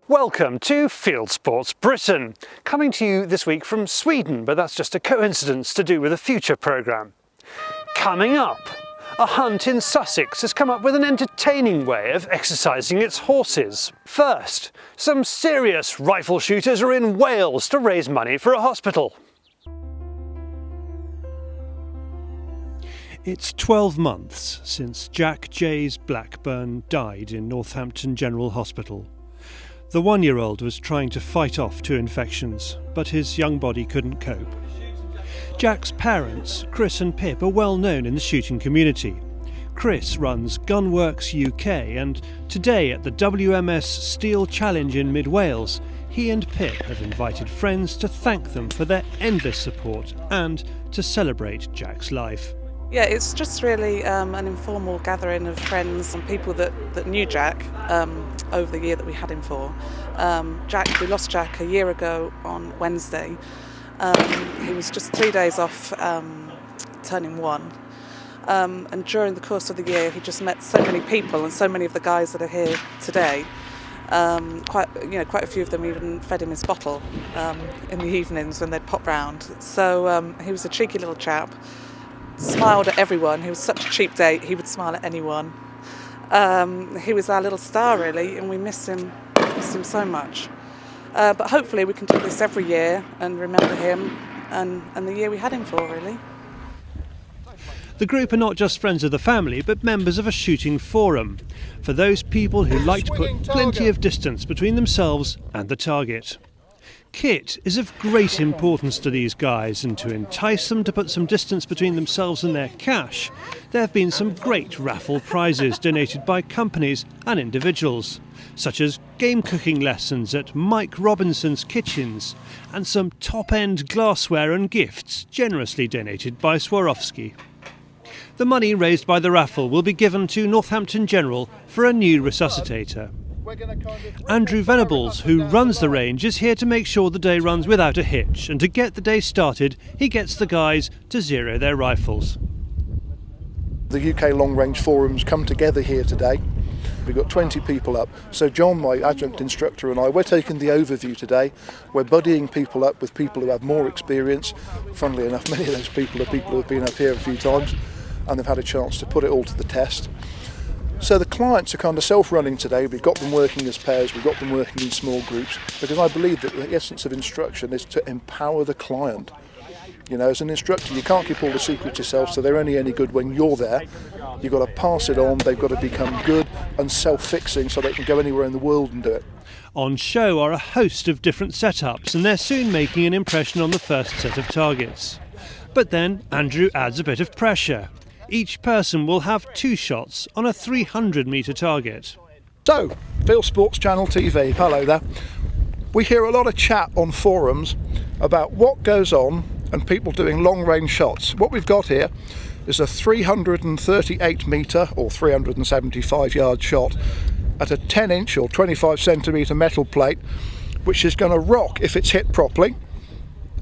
Welcome to Fieldsports Britain, coming to you this week from Sweden, but that's just a coincidence to do with a future programme. Coming up, a hunt in Sussex has come up with an entertaining way of exercising its horses. First, some serious rifle shooters are in Wales to raise money for a hospital. It's 12 months since Jack Jays Blackburn died in Northampton General Hospital. The one-year-old was trying to fight off 2 infections, but his young body couldn't cope. Jack's parents, Chris and Pip, are well known in the shooting community. Chris runs Gunworks UK, and today at the WMS Steel Challenge in mid-Wales, he and Pip have invited friends to thank them for their endless support and to celebrate Jack's life. Yeah, it's just really an informal gathering of friends and people that knew Jack over the year that we had him for. We lost Jack a year ago on Wednesday. He was just 3 days off turning 1. And during the course of the year, he just met so many people, and so many of the guys that are here today. Quite a few of them even fed him his bottle in the evenings when they'd pop round. So he was a cheeky little chap. Smiled at everyone. He was such a cheap date, he would smile at anyone. He was our little star really, and we miss him so much. But hopefully we can do this every year and remember him and the year we had him for, really. The group are not just friends of the family, but members of a shooting forum, for those people who like to put plenty of distance between themselves and the target. Kit is of great importance to these guys, and to entice them to put some distance between themselves and their cash, there have been some great raffle prizes donated by companies and individuals, such as game cooking lessons at Mike Robinson's Kitchens, and some top-end glassware and gifts generously donated by Swarovski. The money raised by the raffle will be given to Northampton General for a new resuscitator. Andrew Venables, who runs the range, is here to make sure the day runs without a hitch, and to get the day started, he gets the guys to zero their rifles. The UK Long Range Forum's come together here today. We've got 20 people up. So John, my adjunct instructor, and I, we're taking the overview today. We're buddying people up with people who have more experience. Funnily enough, many of those people are people who have been up here a few times, and they've had a chance to put it all to the test. So the clients are kind of self-running today. We've got them working as pairs, we've got them working in small groups, because I believe that the essence of instruction is to empower the client. You know, as an instructor, you can't keep all the secrets yourself, so they're only any good when you're there. You've got to pass it on, they've got to become good and self-fixing so they can go anywhere in the world and do it. On show are a host of different setups, and they're soon making an impression on the first set of targets. But then Andrew adds a bit of pressure. Each person will have 2 shots on a 300-metre target. So, Fieldsports Channel TV, hello there. We hear a lot of chat on forums about what goes on and people doing long-range shots. What we've got here is a 338-metre or 375-yard shot at a 10-inch or 25-centimetre metal plate, which is going to rock if it's hit properly,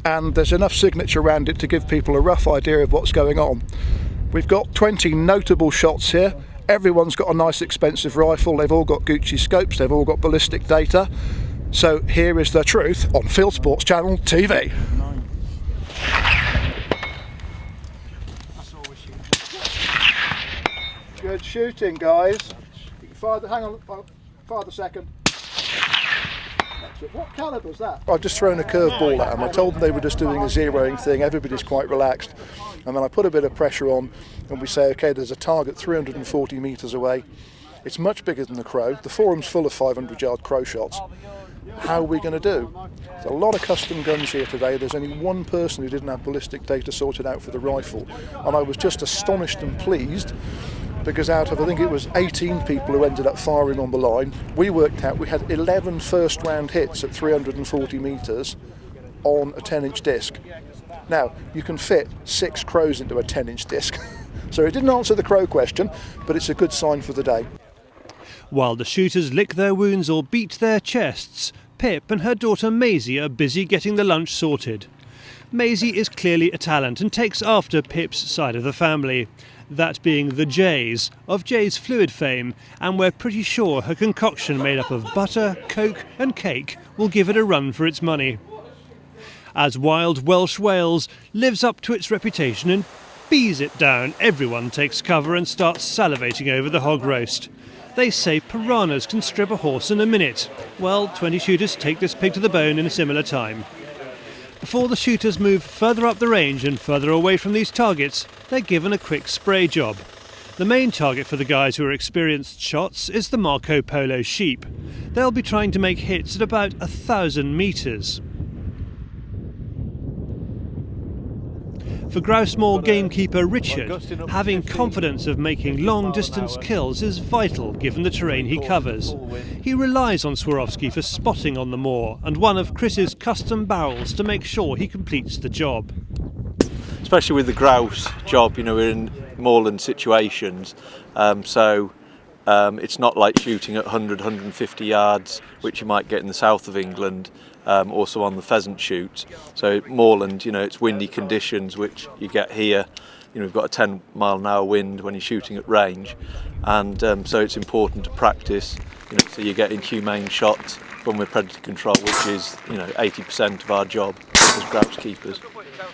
and there's enough signature around it to give people a rough idea of what's going on. We've got 20 notable shots here. Everyone's got a nice expensive rifle, they've all got Gucci scopes, they've all got ballistic data. So here is the truth on Fieldsports Channel TV. Good shooting, guys. Hang on, fire the second. What calibre is that? I've just thrown a curveball at them. I told them they were just doing a zeroing thing. Everybody's quite relaxed. And then I put a bit of pressure on and we say, OK, there's a target 340 metres away. It's much bigger than the crow. The forum's full of 500-yard crow shots. How are we going to do? There's a lot of custom guns here today. There's only one person who didn't have ballistic data sorted out for the rifle. And I was just astonished and pleased, because out of, I think it was 18 people who ended up firing on the line, we worked out we had 11 first round hits at 340 metres on a 10-inch disc. Now, you can fit 6 crows into a 10-inch disc. So it didn't answer the crow question, but it's a good sign for the day. While the shooters lick their wounds or beat their chests, Pip and her daughter Maisie are busy getting the lunch sorted. Maisie is clearly a talent and takes after Pip's side of the family. that being the J's, of J's Fluid fame, and we're pretty sure her concoction made up of butter, coke and cake will give it a run for its money. As wild Welsh Wales lives up to its reputation and bees it down, everyone takes cover and starts salivating over the hog roast. They say piranhas can strip a horse in a minute. Well, 20 shooters take this pig to the bone in a similar time. Before the shooters move further up the range and further away from these targets, they're given a quick spray job. The main target for the guys who are experienced shots is the Marco Polo sheep. They'll be trying to make hits at about 1,000 metres. For Grousemore gamekeeper Richard, having confidence of making long-distance kills is vital given the terrain he covers. He relies on Swarovski for spotting on the moor and one of Chris's custom barrels to make sure he completes the job. Especially with the grouse job, we're in moorland situations, so it's not like shooting at 100, 150 yards, which you might get in the south of England. Also on the pheasant shoot. So moorland, it's windy conditions which you get here. We've got a 10 mile an hour wind when you're shooting at range, and so it's important to practice. So you're getting humane shots from with predator control, which is 80% of our job as grouse keepers.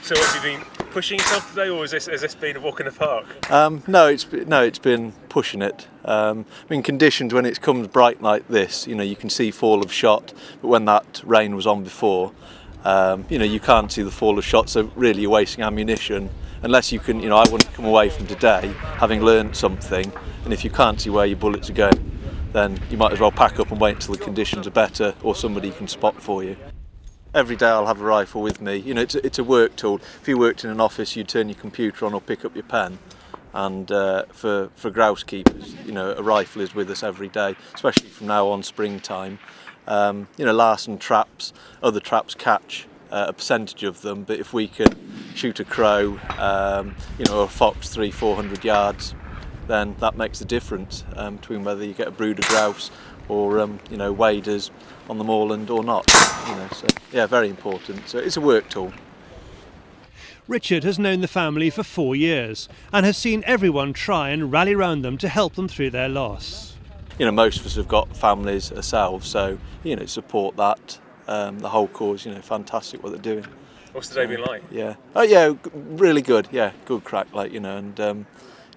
So have you been pushing yourself today, or has this been a walk in the park? No, it's been pushing it. Conditions when it comes bright like this, you can see fall of shot, but when that rain was on before, you can't see the fall of shot, so really you're wasting ammunition. Unless you can, I want to come away from today having learned something, and if you can't see where your bullets are going, then you might as well pack up and wait until the conditions are better or somebody can spot for you. Every day I'll have a rifle with me. It's a work tool. If you worked in an office, you'd turn your computer on or pick up your pen. And for grouse keepers, a rifle is with us every day, especially from now on springtime. Larsen traps, other traps catch a percentage of them, but if we can shoot a crow, or a fox 300-400 yards, then that makes the difference between whether you get a brood of grouse or waders on the moorland or not. So yeah, very important. So it's a work tool. Richard has known the family for 4 years and has seen everyone try and rally round them to help them through their loss. Most of us have got families ourselves, so support that. The whole cause, fantastic what they're doing. What's the day been like? Yeah. Oh yeah, really good. Yeah, good crack, and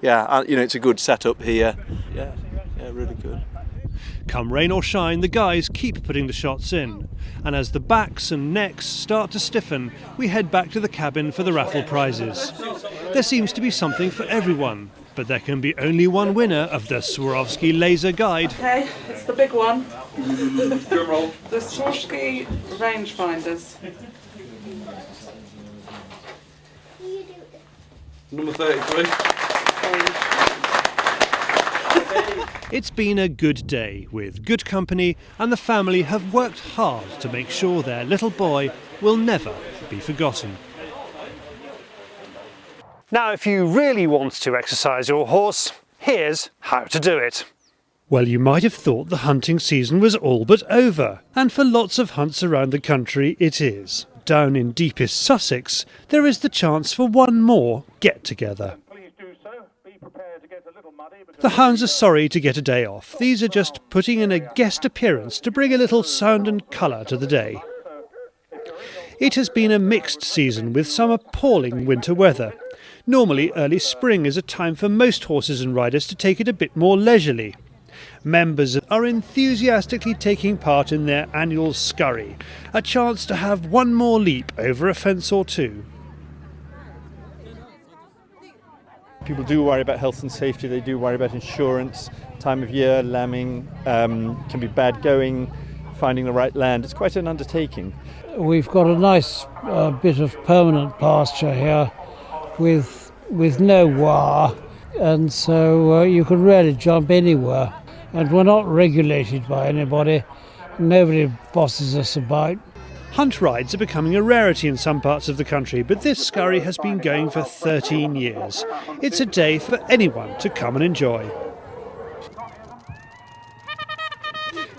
it's a good setup here. Yeah, really good. Come rain or shine, the guys keep putting the shots in. And as the backs and necks start to stiffen, we head back to the cabin for the raffle prizes. There seems to be something for everyone, but there can be only one winner of the Swarovski laser guide. Okay, it's the big one. The Swarovski rangefinders. Number 33. It's been a good day with good company, and the family have worked hard to make sure their little boy will never be forgotten. Now, if you really want to exercise your horse, here's how to do it. Well, you might have thought the hunting season was all but over, and for lots of hunts around the country it is. Down in deepest Sussex, there is the chance for one more get-together. The hounds are sorry to get a day off. These are just putting in a guest appearance to bring a little sound and colour to the day. It has been a mixed season with some appalling winter weather. Normally, early spring is a time for most horses and riders to take it a bit more leisurely. Members are enthusiastically taking part in their annual scurry, a chance to have one more leap over a fence or two. People do worry about health and safety, they do worry about insurance, time of year, lambing, can be bad going, finding the right land. It's quite an undertaking. We've got a nice bit of permanent pasture here with no wire, and so you can really jump anywhere. And we're not regulated by anybody, nobody bosses us about. Hunt rides are becoming a rarity in some parts of the country, but this scurry has been going for 13 years. It's a day for anyone to come and enjoy.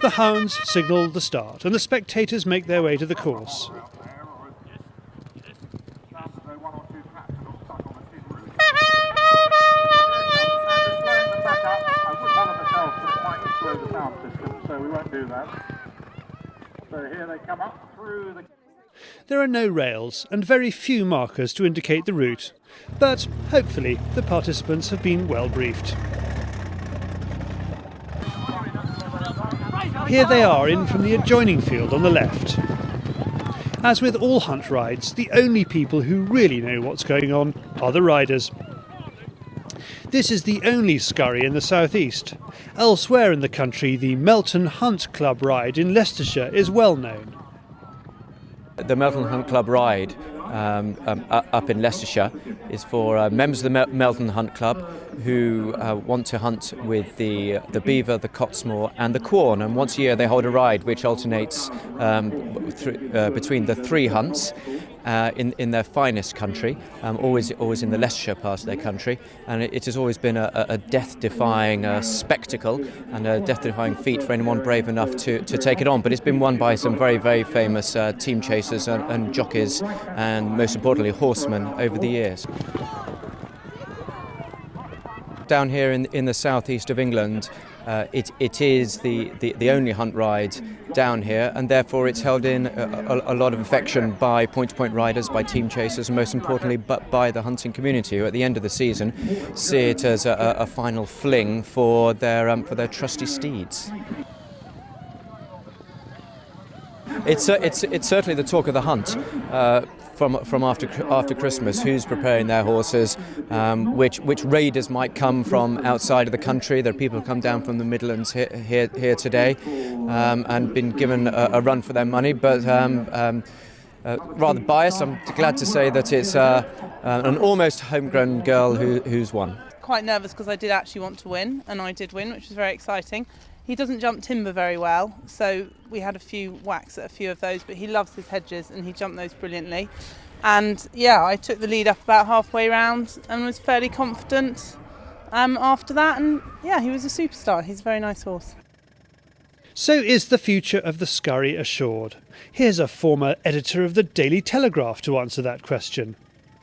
The hounds signal the start, and the spectators make their way to the course. There are no rails and very few markers to indicate the route, but hopefully the participants have been well briefed. Here they are in from the adjoining field on the left. As with all hunt rides, the only people who really know what's going on are the riders. This is the only scurry in the southeast. Elsewhere in the country, the Melton Hunt Club ride in Leicestershire is well known. The Melton Hunt Club ride up in Leicestershire is for members of the Melton Hunt Club who want to hunt with the beaver, the cotsmore and the quorn, and once a year they hold a ride which alternates between the three hunts in their finest country, always in the Leicestershire part of their country, and it has always been a death-defying spectacle and a death-defying feat for anyone brave enough to take it on. But it's been won by some very, very famous team chasers and jockeys, and most importantly horsemen over the years. Down here in the southeast of England, it is the only hunt ride down here, and therefore it's held in a lot of affection by point-to-point riders, by team chasers, and most importantly by the hunting community, who at the end of the season see it as a final fling for their trusty steeds. It's certainly the talk of the hunt. From after Christmas, who's preparing their horses, which raiders might come from outside of the country. There are people who come down from the Midlands here today and been given a run for their money, but rather biased. I'm glad to say that it's an almost homegrown girl who's won. Quite nervous because I did actually want to win, and I did win, which was very exciting. He doesn't jump timber very well, so we had a few whacks at a few of those, but he loves his hedges and he jumped those brilliantly. And yeah, I took the lead up about halfway round and was fairly confident after that, and yeah, he was a superstar. He's a very nice horse. So is the future of the scurry assured? Here's a former editor of the Daily Telegraph to answer that question.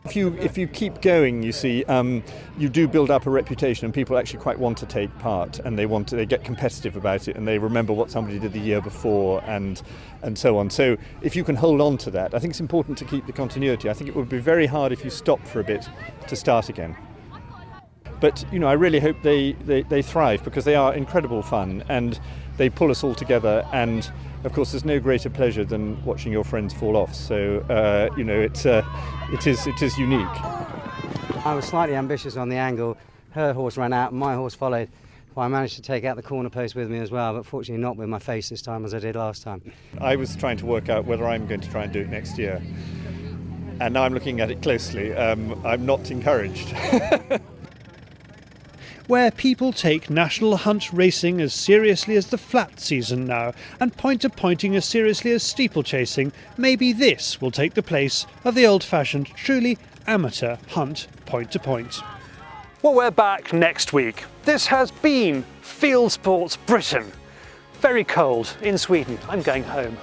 If you keep going, you see, you do build up a reputation, and people actually quite want to take part, and they get competitive about it, and they remember what somebody did the year before, and so on. So if you can hold on to that, I think it's important to keep the continuity. I think it would be very hard if you stop for a bit to start again. But I really hope they thrive, because they are incredible fun and they pull us all together. And of course, there's no greater pleasure than watching your friends fall off. So it is unique. I was slightly ambitious on the angle. Her horse ran out, and my horse followed. Well, I managed to take out the corner post with me as well, but fortunately not with my face this time as I did last time. I was trying to work out whether I'm going to try and do it next year, and now I'm looking at it closely. I'm not encouraged. Where people take national hunt racing as seriously as the flat season now, and pointing as seriously as steeplechasing, maybe this will take the place of the old-fashioned, truly amateur hunt point-to-point. Well, we're back next week. This has been Fieldsports Britain. Very cold in Sweden. I'm going home.